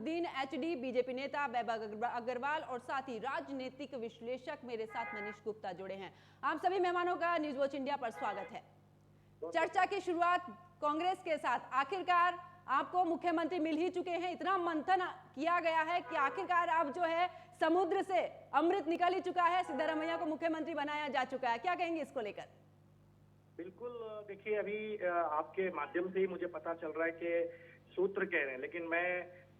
दिन HD BJP नेता वैभव अग्रवाल और साथ ही राजनीतिक विश्लेषक मेरे साथ मनीष गुप्ता जुड़े हैं। आप सभी मेहमानों का न्यूज वॉच इंडिया पर स्वागत है। चर्चा की शुरुआत कांग्रेस के साथ। आखिरकार आपको मुख्यमंत्री मिल ही चुके हैं, इतना मंथन किया गया है कि आखिरकार अब जो है समुद्र से अमृत निकल ही चुका है, सिद्धारमैया को मुख्यमंत्री बनाया जा चुका है। क्या कहेंगे इसको लेकर? बिल्कुल, देखिए अभी आपके माध्यम से ही मुझे पता चल रहा है कि सूत्र कह रहे हैं, लेकिन मैं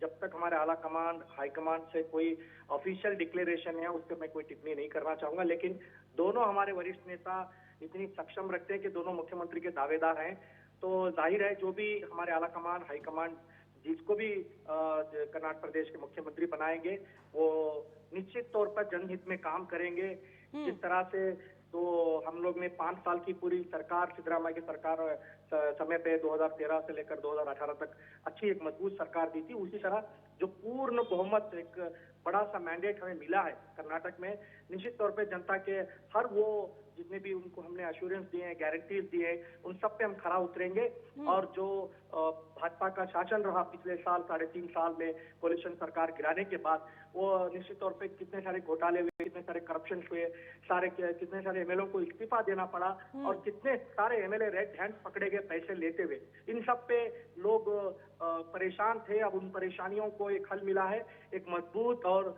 जब तक हमारे आला कमांड हाई कमांड से कोई ऑफिशियल डिक्लेरेशन है उस पर मैं कोई टिप्पणी नहीं करना चाहूंगा। लेकिन दोनों हमारे वरिष्ठ नेता इतनी सक्षम रखते हैं कि दोनों मुख्यमंत्री के दावेदार हैं, तो जाहिर है जो भी हमारे आला कमांड हाई कमांड जिसको भी कर्नाटक प्रदेश के मुख्यमंत्री बनाएंगे वो निश्चित तौर पर जनहित में काम करेंगे। जिस तरह से तो हम लोग ने 5 साल की पूरी सरकार, सिद्धरामैया की सरकार समय पे 2013 से लेकर 2018 तक अच्छी एक मजबूत सरकार दी थी, उसी तरह जो पूर्ण बहुमत एक बड़ा सा मैंडेट हमें मिला है कर्नाटक में, निश्चित तौर पे जनता के हर वो जितने भी उनको हमने एश्योरेंस दिए हैं, गारंटीज दिए हैं, उन सब पे हम खरा उतरेंगे। और जो भाजपा का शासन रहा पिछले साल 3.5 साल में कोalition सरकार गिराने के बाद, वो निश्चित तौर पे कितने सारे घोटाले हुए, कितने सारे करप्शन हुए, कितने सारे एमएलए को इस्तीफा देना पड़ा और कितने सारे एमएलए रेड हैंड पकड़े गए पैसे लेते हुए, इन सब पे लोग परेशान थे। अब उन परेशानियों को एक हल मिला है, एक मजबूत और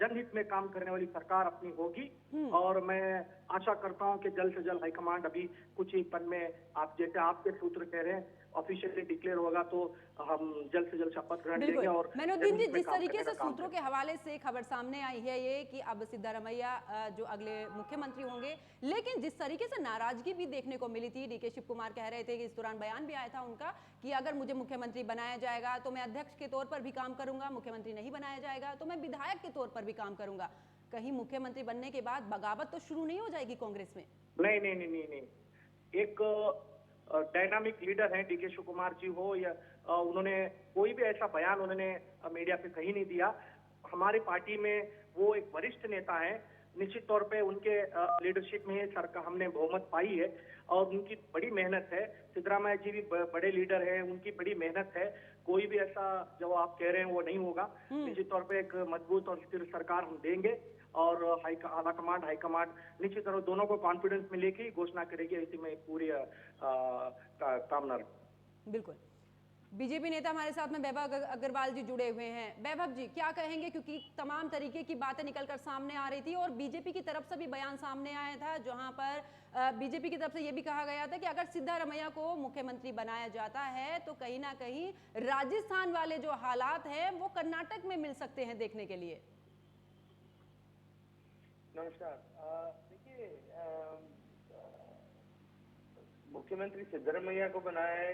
जनहित में काम करने वाली सरकार अपनी होगी। और मैं आशा करता हूं कि जल्द से जल्द हाईकमांड अभी कुछ ही पल में, आप जैसे आपके सूत्र कह रहे हैं, ऑफिशियली डिक्लेयर होगा तो हम जल्द से जल्द शपथ ग्रहण लेंगे। और मनोदीन जी, जिस तरीके से सूत्रों के हवाले से खबर सामने आई है ये कि अब सिद्धारमैया जो अगले मुख्यमंत्री होंगे, लेकिन जिस तरीके से नाराजगी भी देखने को मिली थी, डीके शिव कुमार कह रहे थे कि इस दौरान बयान भी आया था उनका कि अगर मुझे मुख्यमंत्री बनाया जाएगा तो मैं अध्यक्ष के तौर पर भी काम करूंगा, मुख्यमंत्री नहीं बनाया जाएगा तो मैं विधायक के तौर पर भी काम करूंगा। कहीं मुख्यमंत्री बनने के बाद बगावत तो शुरू नहीं हो जाएगी कांग्रेस में? नहीं नहीं नहीं नहीं नहीं, एक डायनामिक लीडर हैं डीके शिव कुमार जी हो या उन्होंने कोई भी ऐसा बयान उन्होंने मीडिया पे कहीं नहीं दिया। हमारी पार्टी में वो एक वरिष्ठ नेता हैं, निश्चित तौर पे उनके लीडरशिप में सरकार हमने बहुमत पाई है और उनकी बड़ी मेहनत है। सिद्धरामैया जी भी बड़े लीडर हैं, उनकी बड़ी मेहनत है। कोई भी ऐसा जो आप कह रहे हैं वो नहीं होगा। निश्चित तौर पे एक मजबूत और स्थिर सरकार हम देंगे और आला कमांड हाई कमांड निश्चित तौर दोनों को कॉन्फिडेंस में लेके घोषणा करेगी, ऐसी मैं पूरी कामना रखूं। बिल्कुल। बीजेपी नेता हमारे साथ में वैभव अग्रवाल जी जुड़े हुए हैं। वैभव जी, क्या कहेंगे, क्योंकि तमाम तरीके की बातें निकलकर सामने आ रही थी और बीजेपी की तरफ से भी बयान सामने आया था, जहां पर बीजेपी की तरफ से यह भी कहा गया था कि अगर सिद्धारमैया को मुख्यमंत्री बनाया जाता है तो कहीं ना कहीं राजस्थान वाले जो हालात हैं वो कर्नाटक में मिल सकते हैं देखने के लिए। नमस्कार। देखिए, मुख्यमंत्री सिद्धरामैया को बनाए,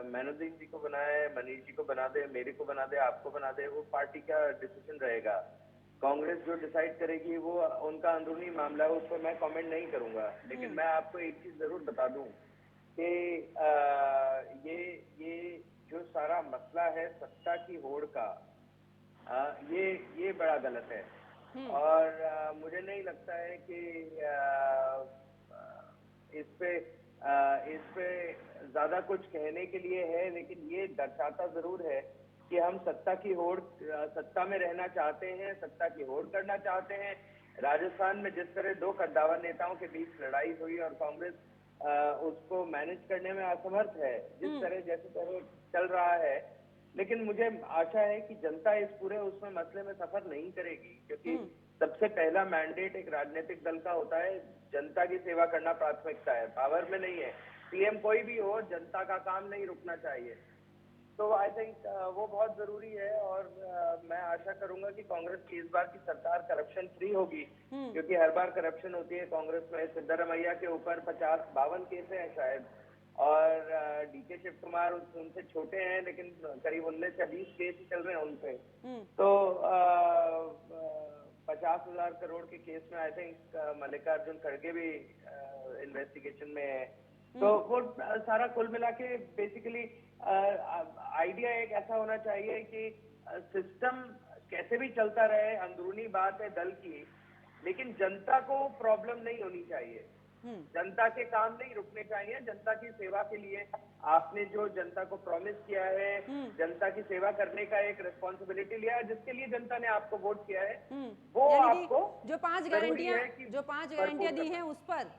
मनोदीन जी को बनाए, मनीष जी को बना दे, मेरे को बना दे, आपको बना दे, वो पार्टी का डिसीजन रहेगा। कांग्रेस जो डिसाइड करेगी वो उनका अंदरूनी मामला है, उस पर मैं कमेंट नहीं करूंगा। लेकिन मैं आपको एक चीज जरूर बता दूं कि ये जो सारा मसला है सत्ता की होड़ का, ये बड़ा गलत है। और मुझे नहीं लगता है कि इस पे ज्यादा कुछ कहने के लिए है, लेकिन ये दर्शाता जरूर है कि हम सत्ता में रहना चाहते हैं, सत्ता की होड़ करना चाहते हैं। राजस्थान में जिस तरह दो कद्दावर नेताओं के बीच लड़ाई हुई और कांग्रेस उसको मैनेज करने में असमर्थ है, जैसे तरह चल रहा है। लेकिन मुझे आशा है कि जनता इस पूरे उसमें मसले में सफर नहीं करेगी, क्योंकि सबसे पहला मैंडेट एक राजनीतिक दल का होता है, जनता की सेवा करना प्राथमिकता है, पावर में नहीं है। पीएम कोई भी हो, जनता का काम नहीं रुकना चाहिए। तो आई थिंक वो बहुत जरूरी है। और मैं आशा करूंगा कि कांग्रेस की इस बार की सरकार करप्शन फ्री होगी, क्योंकि हर बार करप्शन होती है कांग्रेस में। सिद्धरामैया के ऊपर 52 केस हैं शायद, और डीके शिव कुमार उनसे छोटे हैं, लेकिन करीब 19 से 20 केस ही चल रहे हैं उनपे। तो 50,000 करोड़ के केस में आई थिंक मल्लिकार्जुन खड़गे भी इन्वेस्टिगेशन में है। तो वो सारा कुल मिला के बेसिकली आइडिया एक ऐसा होना चाहिए कि सिस्टम कैसे भी चलता रहे, अंदरूनी बात है दल की, लेकिन जनता को प्रॉब्लम नहीं होनी चाहिए। जनता के काम नहीं रुकने चाहिए। जनता की सेवा के लिए आपने जो जनता को प्रॉमिस किया है, जनता की सेवा करने का एक रिस्पॉन्सिबिलिटी लिया है, जिसके लिए जनता ने आपको वोट किया है, वो आपको जो 5 गारंटियां दी हैं उस पर।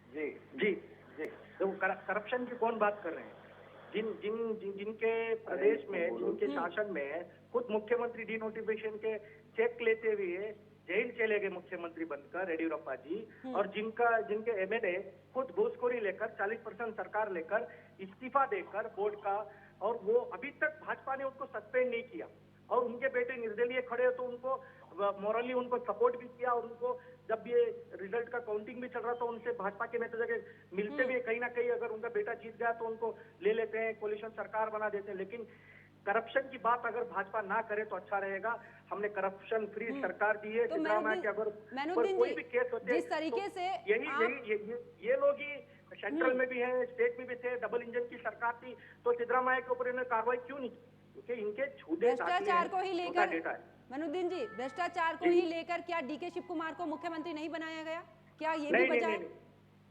जी जी जी, तो करप्शन की कौन बात कर रहे हैं? जिनके प्रदेश में, जिनके शासन में खुद मुख्यमंत्री डिनोटिफिकेशन के चेक लेते हुए जेल चले गए मुख्यमंत्री बनकर येडियुरप्पा जी, और जिनके एमएलए खुद घूसखोरी लेकर 40% सरकार लेकर इस्तीफा देकर बोर्ड का, और वो अभी तक भाजपा ने उनको सस्पेंड नहीं किया, और उनके बेटे निर्दलीय खड़े हो तो उनको मॉरली उनको सपोर्ट भी किया, और उनको जब ये रिजल्ट का काउंटिंग भी चल रहा था उनसे भाजपा के नेता जगह मिलते भी कहीं ना कहीं, अगर उनका बेटा जीत गया तो उनको ले लेते हैं, कोलिशन सरकार बना देते हैं। लेकिन करप्शन की बात अगर भाजपा ना करे तो अच्छा रहेगा। हमने करप्शन फ्री सरकार दी है। तो सिद्धरामैया के अगर कोई भी केस होते जिस तरीके से ये लोग ही सेंट्रल में भी है, स्टेट में भी थे, डबल इंजन की सरकार थी, तो सिद्धरामैया के ऊपर इन्होंने कार्रवाई क्यों नहीं की? क्योंकि इनके झूठे भ्रष्टाचार को ही लेकर, मनोदीन जी, भ्रष्टाचार को ही लेकर क्या डीके शिव कुमार को मुख्यमंत्री नहीं बनाया गया? क्या ये भी वजह है?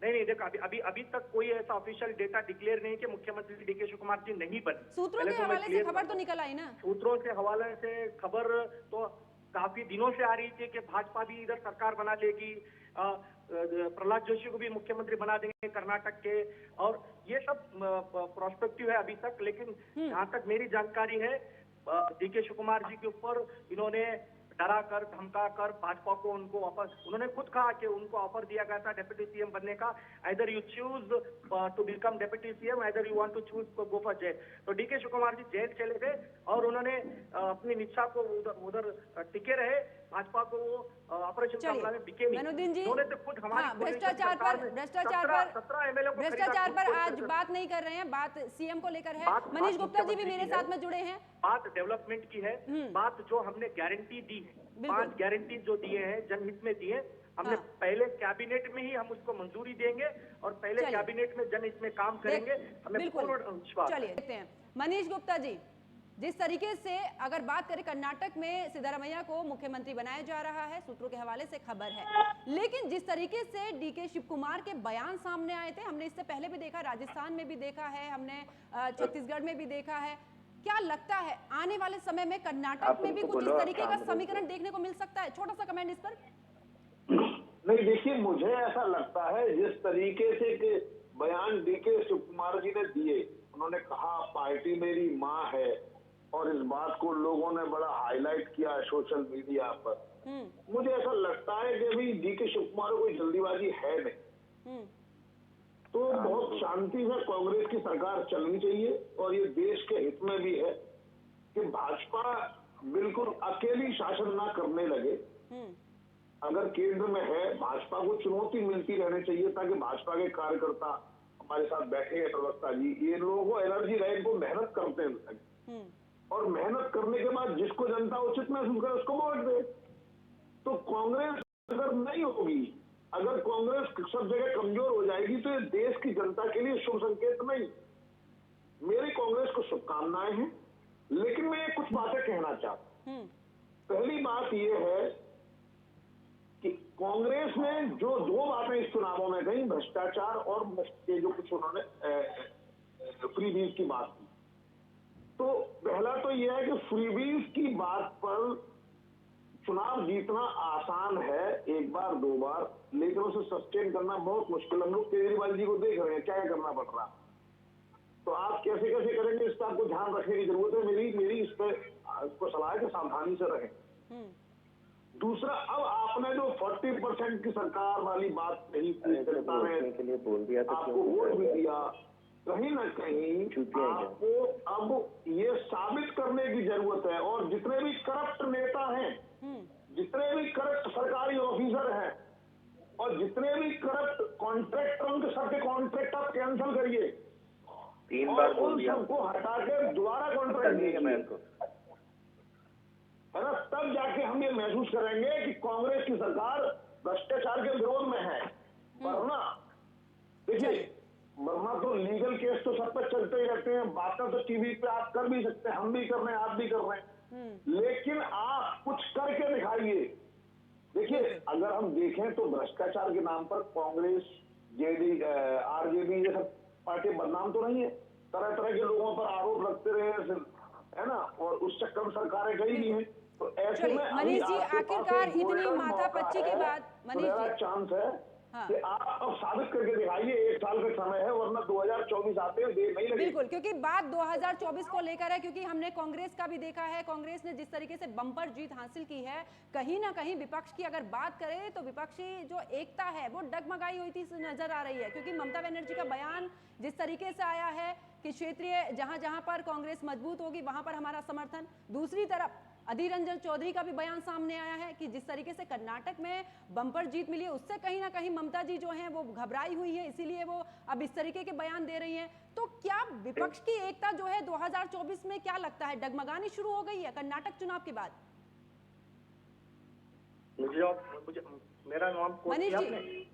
नहीं, देखो अभी तक कोई ऐसा ऑफिशियल डेटा डिक्लेयर नहीं कि मुख्यमंत्री डीके शिव कुमार जी नहीं बने। सूत्रों के हवाले से खबर तो निकल आई ना? सूत्रों के हवाले से खबर तो काफी दिनों से आ रही थी कि भाजपा भी इधर सरकार बना लेगी, प्रहलाद जोशी को भी मुख्यमंत्री बना देंगे कर्नाटक के, और ये सब प्रोस्पेक्टिव है अभी तक। लेकिन जहां तक मेरी जानकारी है, डीके शिव कुमार जी के ऊपर इन्होंने डरा कर, धमका कर भाजपा को उनको वापस, उन्होंने खुद कहा कि उनको ऑफर दिया गया था डेप्यूटी सीएम बनने का, either you choose to become deputy CM, either you want to choose go for jail. तो DK Shivakumar ji jail चले गए, और उन्होंने अपनी निष्ठा को उधर टिके रहे, भाजपा को वो ऑपरेशन कमला में बिके नहीं। मनोदीन जी, उन्होंने तो खुद हमारी भ्रष्टाचार पर आज बात नहीं कर रहे हैं, बात सीएम को लेकर है। मनीष गुप्ता जी भी मेरे साथ में जुड़े हैं। बात डेवलपमेंट की है, बात जो हमने गारंटी दी है, 5 गारंटी जो दिए हैं, जनहित में दिए, हमने पहले कैबिनेट में ही हम उसको मंजूरी देंगे, और पहले कैबिनेट में जनहित में काम करेंगे, हमें पूर्ण विश्वास। चलिए देखते हैं मनीष गुप्ता जी, जिस तरीके से अगर बात करें कर्नाटक में सिद्धरामैया को मुख्यमंत्री बनाया जा रहा है, सूत्रों के हवाले से खबर है, लेकिन जिस तरीके से डीके शिव कुमार के बयान सामने आए थे, हमने इससे पहले भी देखा, राजस्थान में भी देखा है, हमने छत्तीसगढ़ में भी देखा है, क्या लगता है आने वाले समय में कर्नाटक में भी कुछ इस तरीके का समीकरण देखने को मिल सकता है? छोटा सा कमेंट इस पर। नहीं, देखिए, मुझे ऐसा लगता है जिस तरीके से कि बयान डीके शिव कुमार जी ने दिए, उन्होंने कहा पार्टी मेरी माँ है, और इस बात को लोगों ने बड़ा हाईलाइट किया सोशल मीडिया पर। मुझे ऐसा लगता है कि अभी डीके शिव कुमार को कोई जल्दीबाजी है नहीं, तो बहुत शांति से कांग्रेस की सरकार चलनी चाहिए, और ये देश के हित में भी है कि भाजपा बिल्कुल अकेली शासन ना करने लगे। अगर केंद्र में है, भाजपा को चुनौती मिलती रहनी चाहिए, ताकि भाजपा के कार्यकर्ता हमारे साथ बैठे हैं, प्रवक्ता जी, ये लोगों को एनर्जी रहे, इनको मेहनत करते हैं, और मेहनत करने के बाद जिसको जनता उचित महसूस करे उसको वोट दे। तो कांग्रेस अगर नहीं होगी, अगर कांग्रेस सब जगह कमजोर हो जाएगी, तो ये देश की जनता के लिए शुभ संकेत नहीं। मेरी कांग्रेस को शुभकामनाएं हैं, लेकिन मैं कुछ बातें कहना चाहता हूं। पहली बात यह है कि कांग्रेस ने जो 2 बातें इस चुनावों में कही, भ्रष्टाचार और ये जो कुछ उन्होंने फ्रीबीज की बात की, तो पहला तो यह है कि फ्रीबीज की बात पर चुनाव जीतना आसान है, 1 बार 2 बार, लेकिन उसे सस्टेन करना बहुत मुश्किल। हम लोग केजरीवाल जी को देख रहे हैं क्या करना पड़ रहा, तो आप कैसे कैसे करेंगे, इसका आपको ध्यान रखने की जरूरत है। मेरी इस पर इसको सलाह है कि सावधानी से रहें। दूसरा, अब आपने जो 40% की सरकार वाली बात कही थी, जनता ने बोल दिया, आपको वोट भी दिया, कहीं ना कहीं आपको अब ये साबित करने की जरूरत है, और जितने भी करप्ट नेता हैं, जितने भी करप्ट सरकारी ऑफिसर हैं, और जितने भी करप्ट कॉन्ट्रैक्टर, उनके सबके कॉन्ट्रैक्ट आप कैंसिल करिए, 3 बार उन सबको हटा के दोबारा कॉन्ट्रैक्ट दीजिए, है ना। तब जाके हम ये महसूस करेंगे कि कांग्रेस की सरकार भ्रष्टाचार के विरोध में है। वरना देखिए, वरना तो लीगल केस तो सब तक चलते ही रहते हैं, बातें तो टीवी पे आप कर भी सकते हैं, हम भी कर रहे हैं, आप भी कर रहे हैं, लेकिन आप कुछ करके दिखाइए। देखिए, अगर हम देखें तो भ्रष्टाचार के नाम पर कांग्रेस, जेडी, आरजेडी ये सब पार्टी बदनाम तो नहीं है। तरह तरह के लोगों पर आरोप लगते रहे हैं, है ना, और उस चक्कर में सरकारें गई नहीं है। तो ऐसे चलिए में मनीष जी, आखिरकार इतनी माथापच्ची के बाद मनीष जी चांस है हाँ। कि आप अब साबित करके दिखाइए, 1 साल का समय है, वरना 2024 आते हैं देर नहीं लगेगी। बिल्कुल, क्योंकि बात 2024 को लेकर है, क्योंकि हमने कांग्रेस का भी देखा है, कांग्रेस ने जिस तरीके से बम्पर जीत हासिल की है, कहीं ना कहीं विपक्ष की अगर बात करें तो विपक्षी जो एकता है वो डगमगाई हुई थी नजर आ रही है। क्योंकि ममता बनर्जी का बयान जिस तरीके से आया है कि क्षेत्रीय जहां जहां पर कांग्रेस मजबूत होगी वहां पर हमारा समर्थन, दूसरी तरफ अधीर रंजन चौधरी का भी बयान सामने आया है कि जिस तरीके से कर्नाटक में बम्पर जीत मिली है उससे कहीं ना कहीं ममता जी जो हैं वो घबराई हुई है, इसीलिए वो अब इस तरीके के बयान दे रही हैं। तो क्या विपक्ष की एकता जो है 2024 में क्या लगता है डगमगानी शुरू हो गई है कर्नाटक चुनाव के बाद? मुझे मेरा नाम मनीष जी।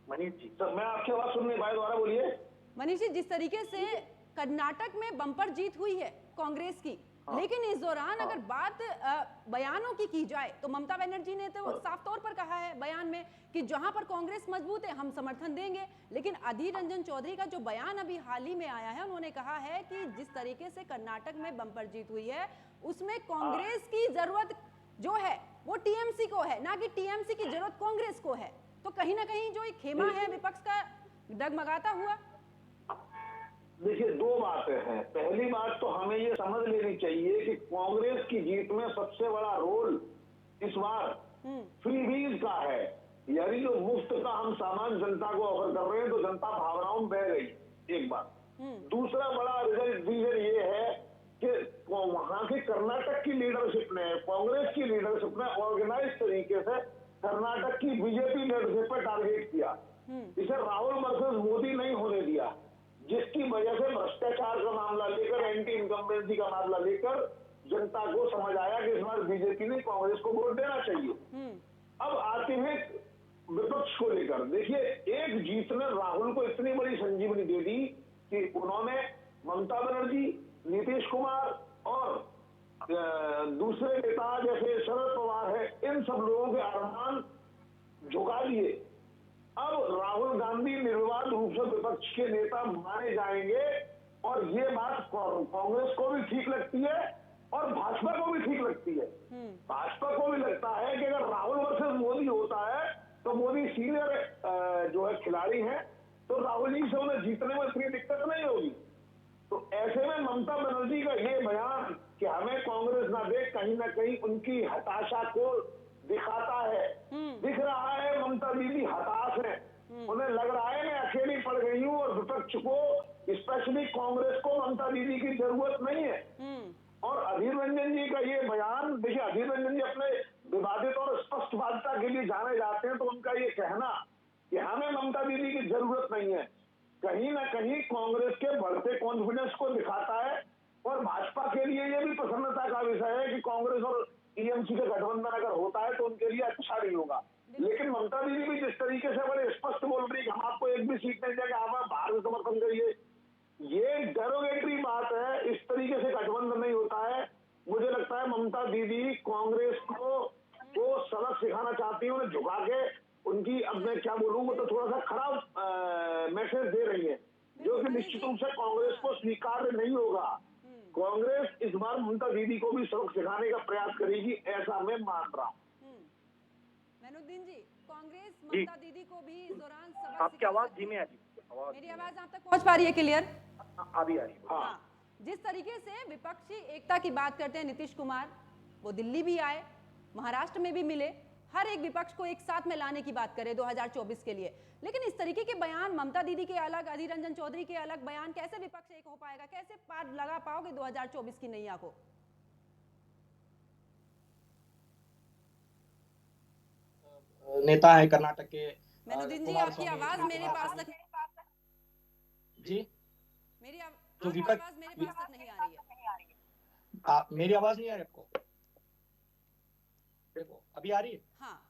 मनीष जी सर मैं आपकी आवाज सुन नहीं पाया, दोबारा बोलिए। मनीष जी, जिस तरीके से कर्नाटक में बम्पर जीत हुई है कांग्रेस की, लेकिन इस दौरान अगर बात बयानों की जाए तो ममता बनर्जी ने तो साफ तौर पर कहा है बयान में कि जहां पर कांग्रेस मजबूत है हम समर्थन देंगे। लेकिन अधीर रंजन चौधरी का जो बयान अभी हाल ही में आया है, उन्होंने कहा है कि जिस तरीके से कर्नाटक में बम्पर जीत हुई है उसमें कांग्रेस की जरूरत जो है वो टीएमसी को है, ना कि टीएमसी की जरूरत कांग्रेस को है। तो कहीं ना कहीं जो एक खेमा है विपक्ष का डगमगाता हुआ। देखिए, 2 बातें हैं। पहली बात तो हमें ये समझ लेनी चाहिए कि कांग्रेस की जीत में सबसे बड़ा रोल इस बार फ्रीबीज का है, यानी जो मुफ्त का हम सामान जनता को ऑफर कर रहे हैं तो जनता भावनाओं में बह गई, एक बात। दूसरा बड़ा रीजन ये है कि वहां की कर्नाटक की लीडरशिप ने, कांग्रेस की लीडरशिप ने ऑर्गेनाइज तरीके से कर्नाटक की बीजेपी लीडरशिप पर टारगेट किया। इसे राहुल वर्सेस मोदी नहीं होने दिया, जिसकी वजह से भ्रष्टाचार का मामला लेकर, एंटी इनकम्बेंसी का मामला लेकर जनता को समझ आया कि इस बार बीजेपी ने कांग्रेस को वोट देना चाहिए। अब आते हैं विपक्ष को लेकर। देखिए, एक जीत ने राहुल को इतनी बड़ी संजीवनी दे दी कि उन्होंने ममता बनर्जी, नीतीश कुमार और दूसरे नेता जैसे शरद पवार है, इन सब लोगों के अरमान झुका दिए। अब राहुल गांधी निर्विवाद रूप से विपक्ष के नेता माने जाएंगे और ये बात कांग्रेस को भी ठीक लगती है और भाजपा को भी ठीक लगती है। भाजपा को भी लगता है कि अगर राहुल वर्सेस मोदी होता है तो मोदी सीनियर जो है खिलाड़ी हैं, तो राहुल जी से उन्हें जीतने में इतनी दिक्कत नहीं होगी। तो ऐसे में ममता बनर्जी का ये बयान कि हमें कांग्रेस ना दे, कहीं ना कहीं उनकी हताशा को दिखाता है। दिख रहा है ममता दीदी हताश है, उन्हें लग रहा है मैं अकेली पड़ गई हूँ और विपक्ष को, स्पेशली कांग्रेस को ममता दीदी की जरूरत नहीं है। और अधीर रंजन जी का ये बयान, देखिए अधीर रंजन जी अपने विवादित और स्पष्टवादिता के लिए जाने जाते हैं, तो उनका ये कहना कि हमें ममता दीदी की जरूरत नहीं है, कहीं ना कहीं कांग्रेस के बढ़ते कॉन्फिडेंस को दिखाता है। और भाजपा के लिए ये भी प्रसन्नता का विषय है कि कांग्रेस और टीएमसी का गठबंधन अगर होता है तो उनके लिए अच्छा नहीं होगा। लेकिन ममता दीदी भी जिस तरीके से बड़े स्पष्ट बोल रही है हम आपको एक भी सीट नहीं देंगे, आप बाहर से समर्थन करिए, ये डेरोगेटरी बात है। इस तरीके से गठबंधन नहीं होता है। मुझे लगता है ममता दीदी कांग्रेस को सबक सिखाना चाहती है, उन्हें झुका के उनकी, अब मैं क्या बोलूँ, तो थोड़ा सा खराब मैसेज दे रही है, जो कि निश्चित रूप से कांग्रेस को स्वीकार्य नहीं होगा। कांग्रेस इस बार ममता दीदी को भी सबक सिखाने का प्रयास करेगी, ऐसा मैं मान रहा हूँ। मैनुद्दीन जी, कांग्रेस ममता दीदी को भी इस दौरान सबक, आपकी आवाज धीमी आ रही है। मेरी आवाज आप तक पहुंच पा रही है क्लियर? अभी आ रही है। हाँ, जिस तरीके से विपक्षी एकता की बात करते हैं नीतीश कुमार, वो दिल्ली भी आए, महाराष्ट्र में भी मिले, हर एक विपक्ष को एक साथ में लाने की बात करें 2024 के लिए। लेकिन इस तरीके के बयान, ममता दीदी के अलग, अधीर रंजन चौधरी के अलग बयान, कैसे विपक्ष एक हो पाएगा? कैसे पार लगा पाओगे 2024 की नैया को? नेता है कर्नाटक के मैनुद्दीन जी, आपकी आवाज मेरे पास तक जी, मेरी तो आवाज मेरे पास तक नहीं आ रही है। मेरी आवाज नहीं आ रही आपको? देखो अभी आ रही है। हाँ।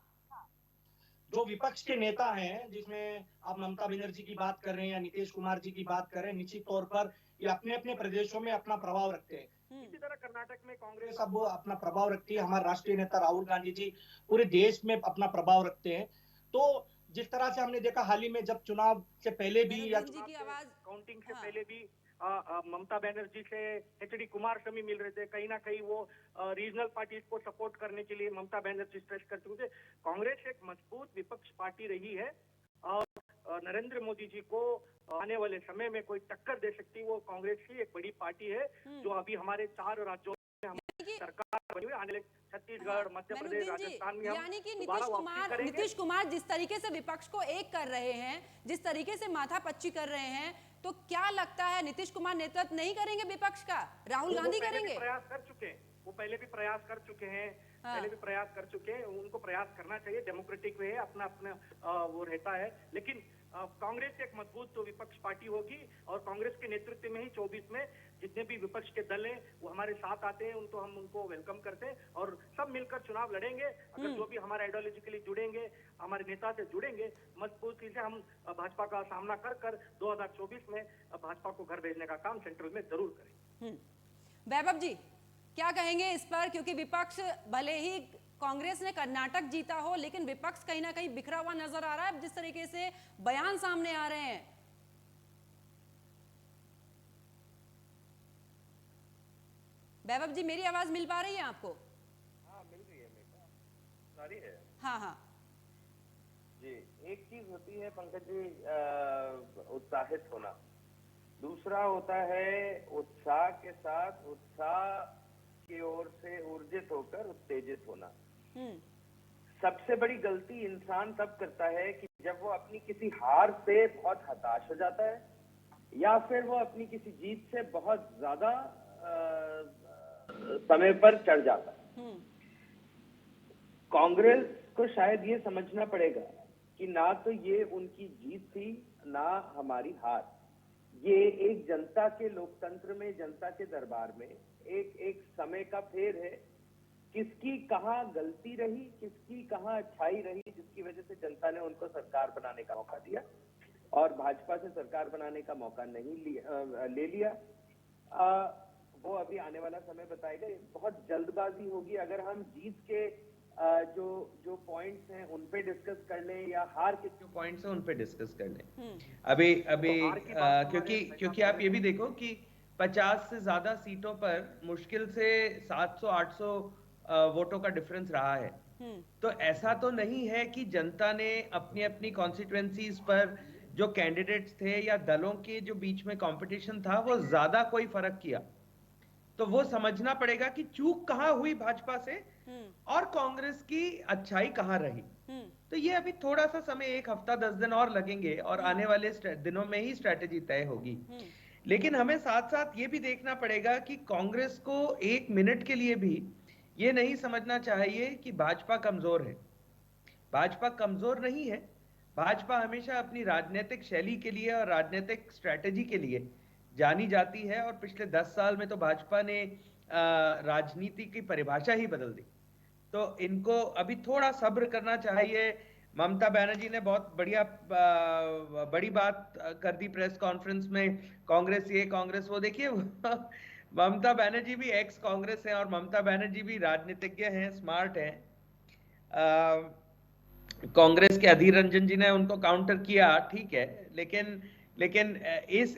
जो विपक्ष के नेता हैं, जिसमें आप ममता बनर्जी की बात कर रहे हैं या नीतीश कुमार जी की बात कर रहे हैं, निश्चित तौर पर ये अपने अपने प्रदेशों में अपना प्रभाव रखते हैं। इसी तरह कर्नाटक में कांग्रेस कांग्रेस अब अपना प्रभाव रखती है, हमारे राष्ट्रीय नेता राहुल गांधी जी पूरे देश में अपना प्रभाव रखते हैं। तो जिस तरह से हमने देखा हाल ही में जब चुनाव से पहले भी या मेनुद्दीन जी की आवाज काउंटिंग से हाँ। पहले भी ममता बनर्जी से एचडी कुमारस्वामी मिल रहे थे, कहीं ना कहीं वो रीजनल पार्टीज को सपोर्ट करने के लिए ममता बनर्जी स्ट्रेस कर चुके थे। कांग्रेस एक मजबूत विपक्ष पार्टी रही है और नरेंद्र मोदी जी को आने वाले समय में कोई टक्कर दे सकती, वो कांग्रेस की एक बड़ी पार्टी है जो अभी हमारे 4 राज्यों में सरकार बनी हुई है। आने वाले छत्तीसगढ़, मध्य प्रदेश, राजस्थान में यानी कि नीतीश कुमार जिस तरीके से विपक्ष को एक कर रहे हैं, जिस तरीके से माथापच्ची कर रहे हैं, तो क्या लगता है नीतीश कुमार नेतृत्व नहीं करेंगे विपक्ष का, राहुल गांधी करेंगे? प्रयास कर चुके हैं, वो पहले भी प्रयास कर चुके हैं, पहले भी प्रयास कर चुके हैं। उनको प्रयास करना चाहिए, डेमोक्रेटिक वे है, अपना अपना वो रहता है। लेकिन कांग्रेस एक मजबूत तो विपक्ष पार्टी होगी और कांग्रेस के नेतृत्व में ही 24 में जितने भी विपक्ष के दल हैं वो हमारे साथ आते हैं, उनको हम उनको वेलकम करते हैं और सब मिलकर चुनाव लड़ेंगे। अगर जो भी हमारे आइडियोलॉजिकली जुड़ेंगे, हमारे नेता से जुड़ेंगे, मजबूती से हम भाजपा का सामना कर 2024 में भाजपा को घर भेजने का काम सेंट्रल में जरूर करेंगे। वैभव जी क्या कहेंगे इस पर, क्योंकि विपक्ष भले ही कांग्रेस ने कर्नाटक जीता हो लेकिन विपक्ष कहीं ना कहीं बिखरा हुआ नजर आ रहा है जिस तरीके से बयान सामने आ रहे हैं। वैभव जी मेरी आवाज मिल पा रही है आपको? हाँ मिल रही है, सारी है। हाँ जी, एक चीज होती है पंकज जी उत्साहित होना, दूसरा होता है उत्साह के साथ उत्साह की ओर से ऊर्जित होकर उत्तेजित होना। सबसे बड़ी गलती इंसान तब करता है कि जब वो अपनी किसी हार से बहुत हताश हो जाता है या फिर वो अपनी किसी जीत से बहुत ज्यादा समय पर चढ़ जाता है। कांग्रेस को शायद ये समझना पड़ेगा कि ना तो ये उनकी जीत थी ना हमारी हार, ये एक जनता के लोकतंत्र में, जनता के दरबार में एक समय का फेर है। किसकी कहाँ गलती रही, किसकी कहाँ अच्छाई रही, जिसकी वजह से जनता ने उनको सरकार बनाने का मौका दिया और भाजपा से सरकार बनाने का मौका नहीं ले लिया। वो अभी आने वाला समय बताएगा। बहुत जल्दबाजी होगी अगर हम जीत के जो पॉइंट्स हैं उन पे डिस्कस कर लें या हार के जो पॉइंट्स हैं उन पे डिस्कस कर लें। अभी क्योंकि आप ये भी देखो कि 50 से ज्यादा सीटों पर मुश्किल से 700-800 वोटों का डिफरेंस रहा है। तो ऐसा तो नहीं है कि जनता ने अपनी अपनी कॉन्स्टिट्यूएंसीज पर जो कैंडिडेट्स थे या दलों के जो बीच में कंपटीशन था वो ज्यादा कोई फर्क किया। तो वो समझना पड़ेगा कि चूक कहाँ हुई भाजपा से और कांग्रेस की अच्छाई कहाँ रही। तो ये अभी थोड़ा सा समय, 1 हफ्ता 10 दिन और लगेंगे और आने वाले दिनों में ही स्ट्रेटेजी तय होगी। लेकिन हमें साथ साथ ये भी देखना पड़ेगा कि कांग्रेस को 1 मिनट के लिए भी ये नहीं समझना चाहिए कि भाजपा कमजोर है। भाजपा कमजोर नहीं है। भाजपा हमेशा अपनी राजनीतिक शैली के लिए और राजनीतिक स्ट्रेटेजी के लिए जानी जाती है और पिछले 10 साल में तो भाजपा ने राजनीति की परिभाषा ही बदल दी। तो इनको अभी थोड़ा सब्र करना चाहिए। ममता बनर्जी ने बहुत बड़ी बात कर दी प्रेस कॉन्फ्रेंस में, कांग्रेस ये कांग्रेस वो। देखिए ममता बनर्जी भी एक्स कांग्रेस है और ममता बनर्जी भी राजनीतिज्ञ हैं, स्मार्ट हैं। कांग्रेस के अधीर रंजन जी ने उनको काउंटर किया, ठीक है, लेकिन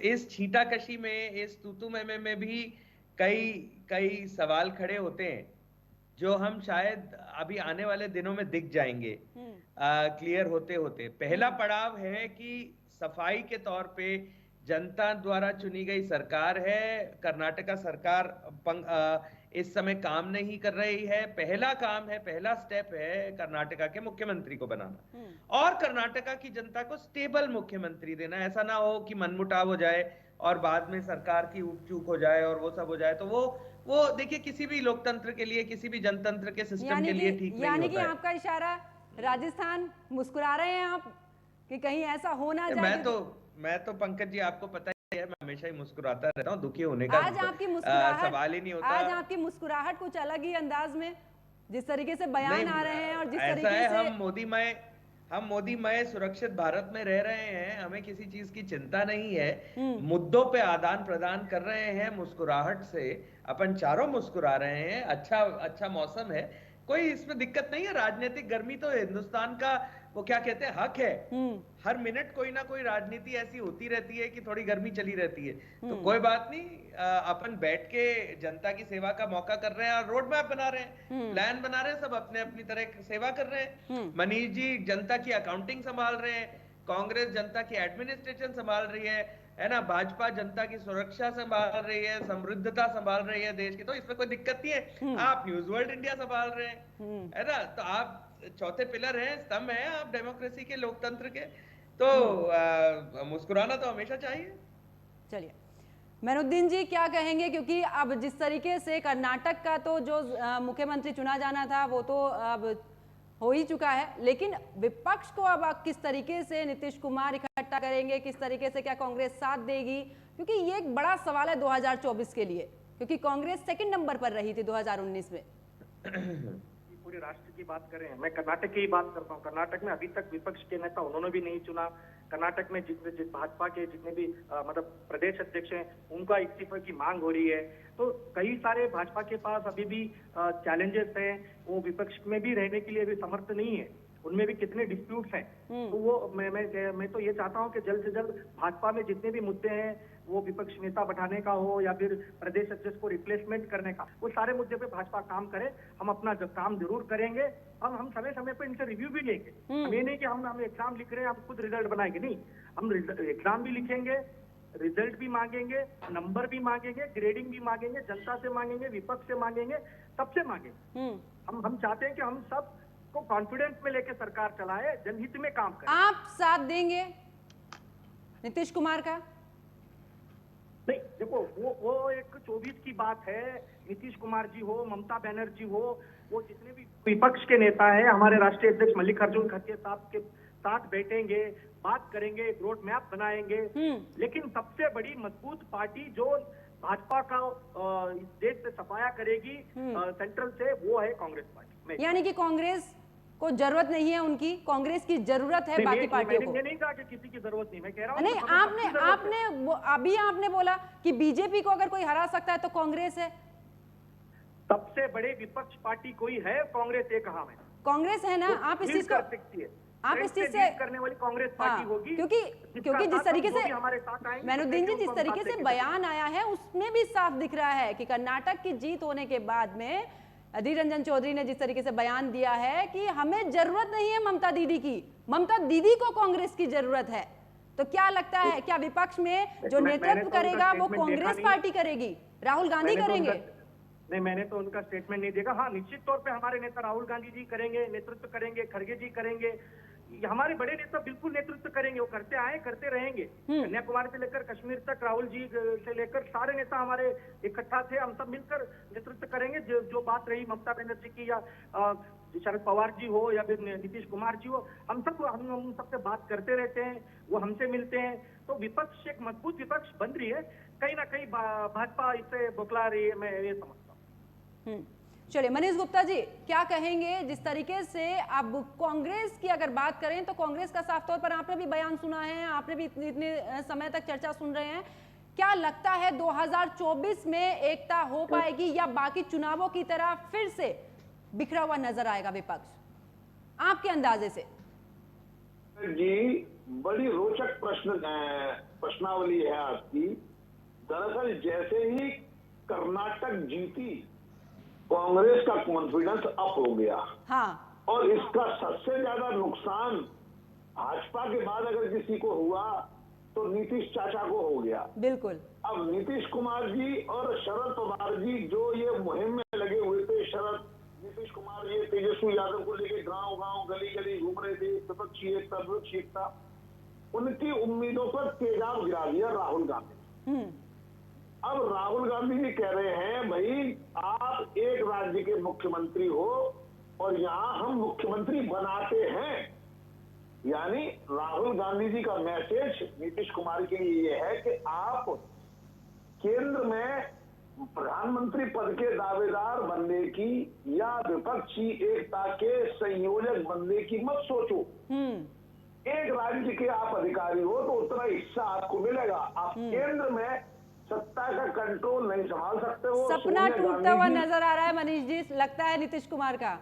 इस छीटाकशी में, इस तूतू में भी कई सवाल खड़े होते हैं जो हम शायद अभी आने वाले दिनों में दिख जाएंगे क्लियर होते होते। पहला पड़ाव है कि सफाई के तौर पे जनता द्वारा चुनी गई सरकार है, कर्नाटका सरकार इस समय काम नहीं कर रही है। पहला काम है, पहला स्टेप है कर्नाटका के मुख्यमंत्री को बनाना और कर्नाटका की जनता को स्टेबल मुख्यमंत्री देना। ऐसा ना हो कि मनमुटाव हो जाए और बाद में सरकार की ऊप चूक हो जाए और वो सब हो जाए। तो वो देखिए किसी भी लोकतंत्र के लिए, किसी भी जनतंत्र के सिस्टम के लिए ठीक नहीं होता है। यानी कि आपका इशारा राजस्थान, मुस्कुरा रहे हैं आप कि कहीं ऐसा हो ना जाए। मैं तो पंकज जी आपको पता ही है, मैं हमेशा ही मुस्कुराता रहता हूँ, दुखी होने का आज आपकी मुस्कुराहट सवाल ही नहीं होता। आज आपकी मुस्कुराहट कुछ अलग ही अंदाज में, जिस तरीके से बयान आ रहे हैं और जिस तरीके से हम हम मोदीमय सुरक्षित भारत में रह रहे हैं, हमें किसी चीज की चिंता नहीं है, मुद्दों पे आदान प्रदान कर रहे हैं, मुस्कुराहट से अपन चारों मुस्कुरा रहे हैं, अच्छा अच्छा मौसम है, कोई इसमें दिक्कत नहीं है। राजनीतिक गर्मी तो हिंदुस्तान का वो क्या कहते हैं हक है, हर मिनट कोई ना कोई राजनीति ऐसी होती रहती है कि थोड़ी गर्मी चली रहती है, तो कोई बात नहीं, अपन बैठ के जनता की सेवा का मौका कर रहे हैं और रोड मैप बना रहे हैं, प्लान बना रहे हैं, सब अपने अपनी तरह सेवा कर रहे हैं। मनीष जी जनता की अकाउंटिंग संभाल रहे हैं, कांग्रेस जनता की एडमिनिस्ट्रेशन संभाल रही है ना, भाजपा जनता की सुरक्षा संभाल रही है, समृद्धता संभाल रही है देश की, तो इसमें कोई दिक्कत नहीं है। आप न्यूज वर्ल्ड इंडिया संभाल रहे हैं, है ना, तो आप चौथे पिलर हैं, स्तंभ हैं आप डेमोक्रेसी के, लोकतंत्र के, तो मुस्कुराना तो हमेशा चाहिए। चलिए मैनुद्दीन जी क्या कहेंगे, क्योंकि अब जिस तरीके से कर्नाटक का तो जो मुख्यमंत्री चुना जाना था वो तो अब हो ही चुका है, लेकिन विपक्ष को अब किस तरीके से नीतीश कुमार इकट्ठा करेंगे, किस तरीके से क्या कांग्रेस साथ देगी, क्योंकि ये एक बड़ा सवाल है 2024 के लिए, क्योंकि कांग्रेस सेकंड नंबर पर रही थी 2019 में। पूरे राष्ट्र की बात करें, मैं कर्नाटक की ही बात करता हूँ। कर्नाटक में अभी तक विपक्ष के नेता उन्होंने भी नहीं चुना। कर्नाटक में जितने भाजपा के जितने भी मतलब प्रदेश अध्यक्ष हैं उनका इस्तीफे की मांग हो रही है, तो कई सारे भाजपा के पास अभी भी चैलेंजेस हैं, वो विपक्ष में भी रहने के लिए भी समर्थ नहीं है, उनमें भी कितने डिस्प्यूट्स हैं। तो वो मैं तो ये चाहता हूँ कि जल्द से जल्द भाजपा में जितने भी मुद्दे हैं, वो विपक्ष नेता बैठाने का हो या फिर प्रदेश अध्यक्ष को रिप्लेसमेंट करने का, वो सारे मुद्दे पे भाजपा काम करे। हम अपना काम जरूर करेंगे, हम समय समय पे इनसे रिव्यू भी लेंगे। हम ये नहीं कि हम एग्जाम लिख रहे हैं हम खुद रिजल्ट बनाएंगे, नहीं, हम एग्जाम भी लिखेंगे, रिजल्ट भी मांगेंगे, नंबर भी मांगेंगे, ग्रेडिंग भी मांगेंगे, जनता से मांगेंगे, विपक्ष से मांगेंगे, सबसे मांगेंगे। हम चाहते हैं कि हम सब को कॉन्फिडेंस में लेके सरकार चलाए, जनहित में काम करें। आप साथ देंगे नीतीश कुमार का? नहीं, देखो वो एक 24 की बात है। नीतीश कुमार जी हो, ममता बनर्जी हो, वो जितने भी विपक्ष के नेता हैं, हमारे राष्ट्रीय अध्यक्ष मल्लिकार्जुन खड़गे साहब के साथ बैठेंगे, बात करेंगे, एक रोड मैप बनाएंगे। लेकिन सबसे बड़ी मजबूत पार्टी जो भाजपा का इस देश से सफाया करेगी सेंट्रल से, वो है कांग्रेस पार्टी। यानी कि कांग्रेस को जरूरत नहीं है उनकी, कांग्रेस की जरूरत है बाकी पार्टियों को। मैं नहीं कहा कि किसी की जरूरत नहीं, मैं कह रहा हूँ नहीं, आपने बोला कि बीजेपी को अगर कोई हरा सकता है तो कांग्रेस है। सबसे बड़े विपक्ष पार्टी कोई है कांग्रेस, ये कहा मैंने, कांग्रेस है ना। आप इस चीज को आप इस चीज से करने वाली कांग्रेस पार्टी होगी, क्योंकि जिस तरीके से मैनुद्दीन जी जिस तरीके से बयान आया है उसमें भी साफ दिख रहा है कि कर्नाटक की जीत होने के बाद में अधीर रंजन चौधरी ने जिस तरीके से बयान दिया है कि हमें जरूरत नहीं है ममता दीदी की, ममता दीदी को कांग्रेस की जरूरत है। तो क्या लगता है, क्या विपक्ष में जो नेतृत्व करेगा वो कांग्रेस पार्टी करेगी, राहुल गांधी करेंगे? नहीं, मैंने तो उनका स्टेटमेंट नहीं देखा। हाँ, निश्चित तौर पे हमारे नेता राहुल गांधी जी करेंगे, नेतृत्व करेंगे, खड़गे जी करेंगे, हमारे बड़े नेता बिल्कुल नेतृत्व करेंगे, वो करते आए करते रहेंगे। कन्याकुमारी से लेकर कश्मीर तक राहुल जी से लेकर सारे नेता हमारे इकट्ठा थे, हम सब मिलकर नेतृत्व करेंगे। जो बात रही ममता बनर्जी की या शरद पवार जी हो या फिर नीतीश कुमार जी हो, हम सबसे बात करते रहते हैं, वो हमसे मिलते हैं। तो विपक्ष एक मजबूत विपक्ष बन रही है, कहीं ना कहीं भाजपा इससे बौखला रही है, मैं ये समझता हूँ। चलिए मनीष गुप्ता जी क्या कहेंगे, जिस तरीके से अब कांग्रेस की अगर बात करें तो कांग्रेस का साफ तौर पर आपने भी बयान सुना है, आपने भी इतने समय तक चर्चा सुन रहे हैं, क्या लगता है 2024 में एकता हो पाएगी या बाकी चुनावों की तरह फिर से बिखरा हुआ नजर आएगा विपक्ष, आपके अंदाजे से? जी बड़ी रोचक प्रश्नावली है आपकी। दरअसल जैसे ही कर्नाटक जीती कांग्रेस का कॉन्फिडेंस अप हो गया। हाँ। और इसका सबसे ज्यादा नुकसान भाजपा के बाद अगर किसी को हुआ तो नीतीश चाचा को हो गया। बिल्कुल। अब नीतीश कुमार जी और शरद पवार जी जो ये मुहिम में लगे हुए थे, नीतीश कुमार ये तेजस्वी यादव को लेके गांव गांव गली गली घूम रहे थे, विपक्षी एकता, उनकी उम्मीदों पर तेजाब गिरा दिया राहुल गांधी। अब राहुल गांधी जी कह रहे हैं भाई आप एक राज्य के मुख्यमंत्री हो और यहाँ हम मुख्यमंत्री बनाते हैं। यानी राहुल गांधी जी का मैसेज नीतीश कुमार के लिए ये है कि आप केंद्र में प्रधानमंत्री पद के दावेदार बनने की या विपक्षी एकता के संयोजक बनने की मत सोचो। एक राज्य के आप अधिकारी हो तो उतना हिस्सा आपको मिलेगा। आप केंद्र में सत्ता का कंट्रोल नहीं संभाल सकते हो। सपना टूटता हुआ नजर आ रहा है मनीष जी, लगता है नीतीश कुमार का।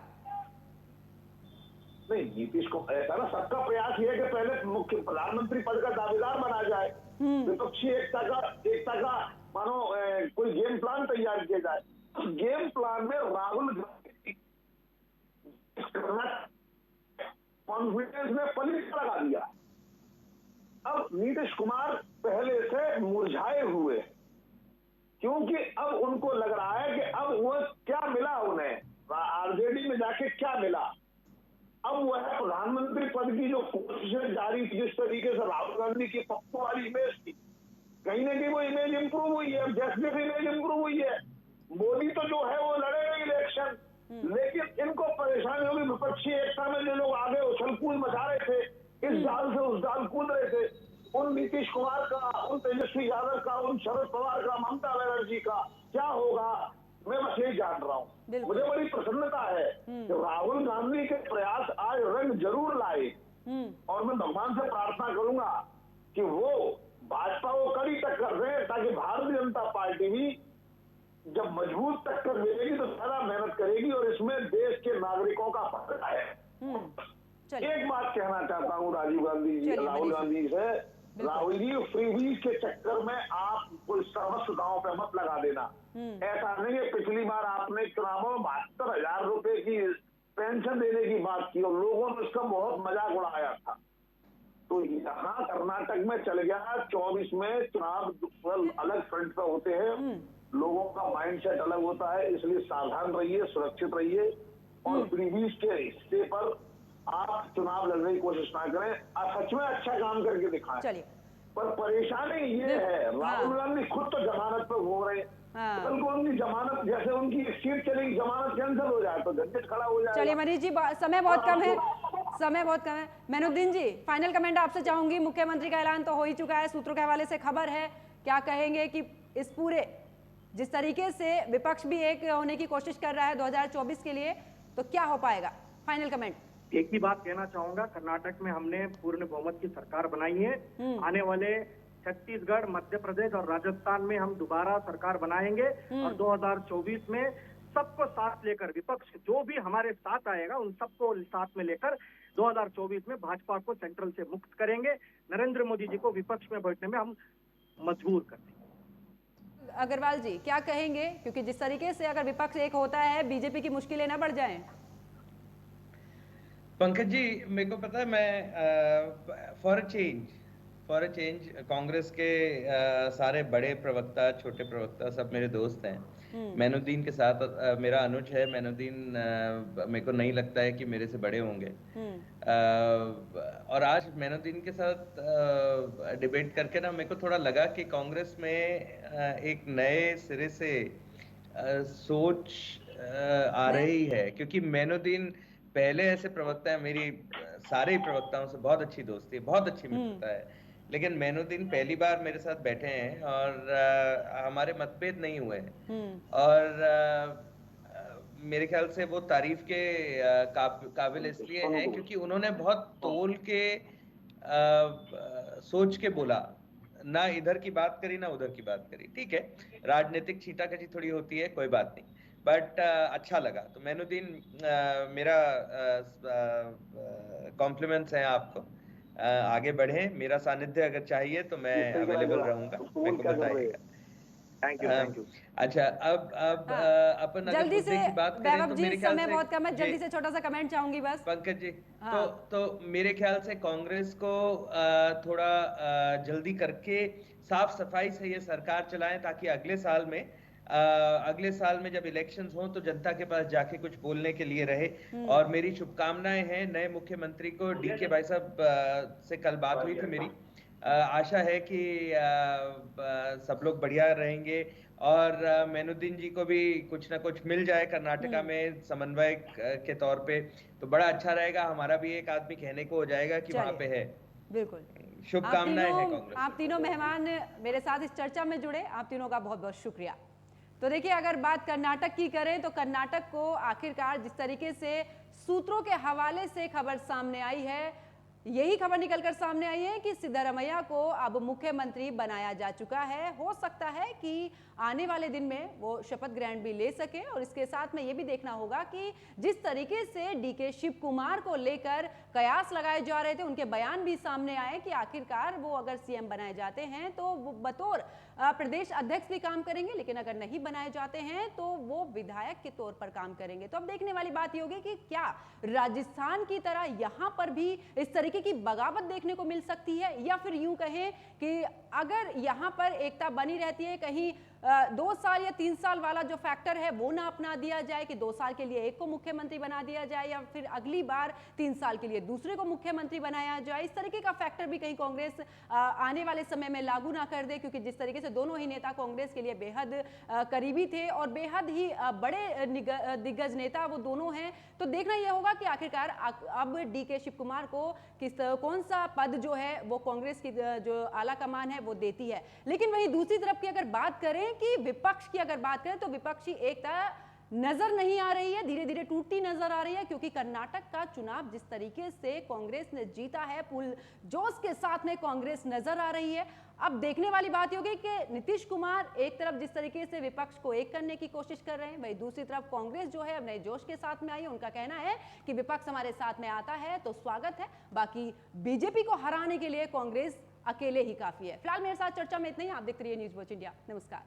नहीं, नीतीश को ऐसा ना, सबका प्रयास ये है कि पहले मुख्य प्रधानमंत्री पद का दावेदार बना जाए, विपक्षी एकता का मानो कोई गेम प्लान तैयार किया जाए। उस गेम प्लान में राहुल गांधी कॉन्फिडेंस में पलिश लगा दिया। अब नीतीश कुमार पहले से मुरझाए हुए, क्योंकि अब उनको लग रहा है कि अब वो क्या मिला उन्हें, आरजेडी में जाके क्या मिला। अब वह प्रधानमंत्री पद की जो कोशिशें जारी थी, जिस तरीके से राहुल गांधी की पप्पू वाली इमेज थी, कहीं ना कहीं वो इमेज इंप्रूव हुई है। जैसे इमेज इंप्रूव हुई है, मोदी तो जो है वो लड़ेगा इलेक्शन, लेकिन इनको परेशानी होगी। विपक्षी एकता में जो लोग आगे उछल कूद मचा रहे थे, इस जाल से उस जाल कूद रहे थे, उन नीतीश कुमार का, उन तेजस्वी यादव का, उन शरद पवार का, ममता बनर्जी का क्या होगा, मैं बस यही जान रहा हूँ। मुझे बड़ी प्रसन्नता है कि राहुल गांधी के प्रयास आज रंग जरूर लाए, और मैं भगवान से प्रार्थना करूंगा कि वो भाजपा को कड़ी टक्कर दें, ताकि भारतीय जनता पार्टी भी जब मजबूत टक्कर मिलेगी तो ज्यादा मेहनत करेगी और इसमें देश के नागरिकों का फायदा है। एक बात कहना चाहता हूँ राहुल गांधी से, राहुल जी, फ्रीबीज के चक्कर में आप कोई सर्वस्व दांव पे मत लगा देना। ऐसा नहीं है, पिछली बार आपने चुनावों में 72,000 रुपए की पेंशन देने की बात की और लोगों ने उसका बहुत मजाक उड़ाया था। तो यहाँ कर्नाटक में चल गया, 24 में चुनाव अलग फ्रंट पे होते हैं, लोगों का माइंडसेट अलग होता है, इसलिए सावधान रहिए, सुरक्षित रहिए और फ्रीबीज के हिस्से पर आप चुनाव लड़ने की कोशिश ना करें। आप सच में अच्छा काम करके दिखाएं। चलिए, पर परेशानी ये है, राहुल गांधी खुद तो जमानत पर घूम रहे हैं, कल को उनकी जमानत, जैसे उनकी सीट चलेगी, जमानत कैंसिल हो जाए तो झंझट खड़ा हो जाएगा। चलिए मनीष जी, समय बहुत कम है, समय बहुत कम है। मैनुद्दीन जी, फाइनल कमेंट आपसे चाहूंगी। मुख्यमंत्री का ऐलान तो हो ही चुका है, सूत्रों के हवाले से खबर है, क्या कहेंगे कि इस पूरे जिस तरीके से विपक्ष भी एक होने की कोशिश कर रहा है 2024 के लिए, तो क्या हो पाएगा? Final comment. एक ही बात कहना चाहूंगा, कर्नाटक में हमने पूर्ण बहुमत की सरकार बनाई है। आने वाले छत्तीसगढ़, मध्य प्रदेश और राजस्थान में हम दोबारा सरकार बनाएंगे और 2024 में सबको साथ लेकर, विपक्ष जो भी हमारे साथ आएगा उन सबको साथ में लेकर 2024 में भाजपा को सेंट्रल से मुक्त करेंगे। नरेंद्र मोदी जी को विपक्ष में बैठने में हम मजबूर कर देंगे। अग्रवाल जी क्या कहेंगे, क्योंकि जिस तरीके से अगर विपक्ष एक होता है, बीजेपी की मुश्किलें ना बढ़ जाएं? पंकज जी, मेरे को पता है, मैं फॉर अ चेंज कांग्रेस के सारे बड़े प्रवक्ता, छोटे प्रवक्ता सब मेरे दोस्त हैं। मैनुद्दीन के साथ मेरा अनुज है। मैनुद्दीन मेरे को नहीं लगता है कि मेरे से बड़े होंगे। और आज मैनुद्दीन के साथ डिबेट करके ना मेरे को थोड़ा लगा कि कांग्रेस में एक नए सिरे से सोच आ रही है, क्योंकि मैनुद्दीन पहले ऐसे प्रवक्ता है, मेरी सारे ही प्रवक्ताओं से बहुत अच्छी दोस्ती है, बहुत अच्छी मित्रता है, लेकिन मैनुद्दीन पहली बार मेरे साथ बैठे हैं और हमारे मतभेद नहीं हुए हैं। और मेरे ख्याल से वो तारीफ के काबिल इसलिए हैं क्योंकि उन्होंने बहुत तोल के सोच के बोला, ना इधर की बात करी ना उधर की बात करी। ठीक है, राजनीतिक छींटाकशी थोड़ी होती है, कोई बात नहीं, बट अच्छा लगा। तो मैनुद्दीन, मेरा कॉम्प्लीमेंट्स हैं आपको, आगे बढ़े। मेरा सानिध्य अगर चाहिए तो मैं अवेलेबल रहूंगा, मेरे को बताइएगा। Thank you. अच्छा, अब अपन अगर मुद्दे की बात करें तो मेरे ख्याल से बहुत कम है, जल्दी से छोटा सा कमेंट चाहूंगी बस पंकज जी। तो मेरे ख्याल से कांग्रेस को थोड़ा जल्दी करके साफ सफाई से ये सरकार चलाएं, ताकि अगले साल में जब इलेक्शंस हो तो जनता के पास जाके कुछ बोलने के लिए रहे। और मेरी शुभकामनाएं हैं नए मुख्यमंत्री को। डीके भाई साहब से कल बात हुई थी मेरी, आशा है कि सब लोग बढ़िया रहेंगे और मैनुद्दीन जी को भी कुछ ना कुछ मिल जाए कर्नाटका में समन्वय के तौर पे, तो बड़ा अच्छा रहेगा। हमारा भी एक आदमी कहने को हो जाएगा कि वहां पे है। बिल्कुल, शुभकामनाएं हैं कांग्रेस। आप तीनों मेहमान मेरे साथ इस चर्चा में जुड़े, आप तीनों का बहुत बहुत शुक्रिया। तो देखिए, अगर बात कर्नाटक की करें तो कर्नाटक को आखिरकार जिस तरीके से सूत्रों के हवाले से खबर सामने आई है, यही खबर निकलकर सामने आई है कि सिद्धरामैया को अब मुख्यमंत्री बनाया जा चुका है। हो सकता है कि आने वाले दिन में वो शपथ ग्रहण भी ले सके, और इसके साथ में ये भी देखना होगा कि जिस तरीके से डीके शिव कुमार को लेकर कयास लगाए जा रहे थे, उनके बयान भी सामने आए कि आखिरकार वो अगर सीएम बनाए जाते हैं तो वो बतौर प्रदेश अध्यक्ष भी काम करेंगे, लेकिन अगर नहीं बनाए जाते हैं तो वो विधायक के तौर पर काम करेंगे। तो अब देखने वाली बात ये होगी कि क्या राजस्थान की तरह यहां पर भी इस तरीके की बगावत देखने को मिल सकती है, या फिर यूं कहें कि अगर यहां पर एकता बनी रहती है, कहीं 2 साल या 3 साल वाला जो फैक्टर है वो ना अपना दिया जाए कि 2 साल के लिए एक को मुख्यमंत्री बना दिया जाए, या फिर अगली बार 3 साल के लिए दूसरे को मुख्यमंत्री बनाया जाए, इस तरीके का फैक्टर भी कहीं कांग्रेस आने वाले समय में लागू ना कर दे, क्योंकि जिस तरीके से दोनों ही नेता कांग्रेस के लिए बेहद करीबी थे और बेहद ही बड़े दिग्गज नेता वो दोनों हैं। तो देखना यह होगा कि आखिरकार अब डीके शिव कुमार को कौन सा पद जो है वो कांग्रेस की जो आला कमान है वो देती है। लेकिन वहीं दूसरी तरफ की अगर बात करें कि विपक्ष की अगर बात करें तो विपक्षी एकता नजर नहीं आ रही है, धीरे धीरे टूटती नजर आ रही है, क्योंकि कर्नाटक का चुनाव जिस तरीके से कांग्रेस ने जीता है, फुल जोश के साथ में कांग्रेस नजर आ रही है। अब देखने वाली बात होगी कि नीतीश कुमार एक तरफ जिस तरीके से विपक्ष को एक करने की कोशिश कर रहे हैं, वहीं दूसरी तरफ कांग्रेस जो है अब नए जोश के साथ में आई है। उनका कहना है कि विपक्ष हमारे साथ में आता है तो स्वागत है, बाकी बीजेपी को हराने के लिए कांग्रेस अकेले ही काफी है। फिलहाल मेरे साथ चर्चा में इतना ही। आप देखते रहिए न्यूज़ वॉच इंडिया। नमस्कार।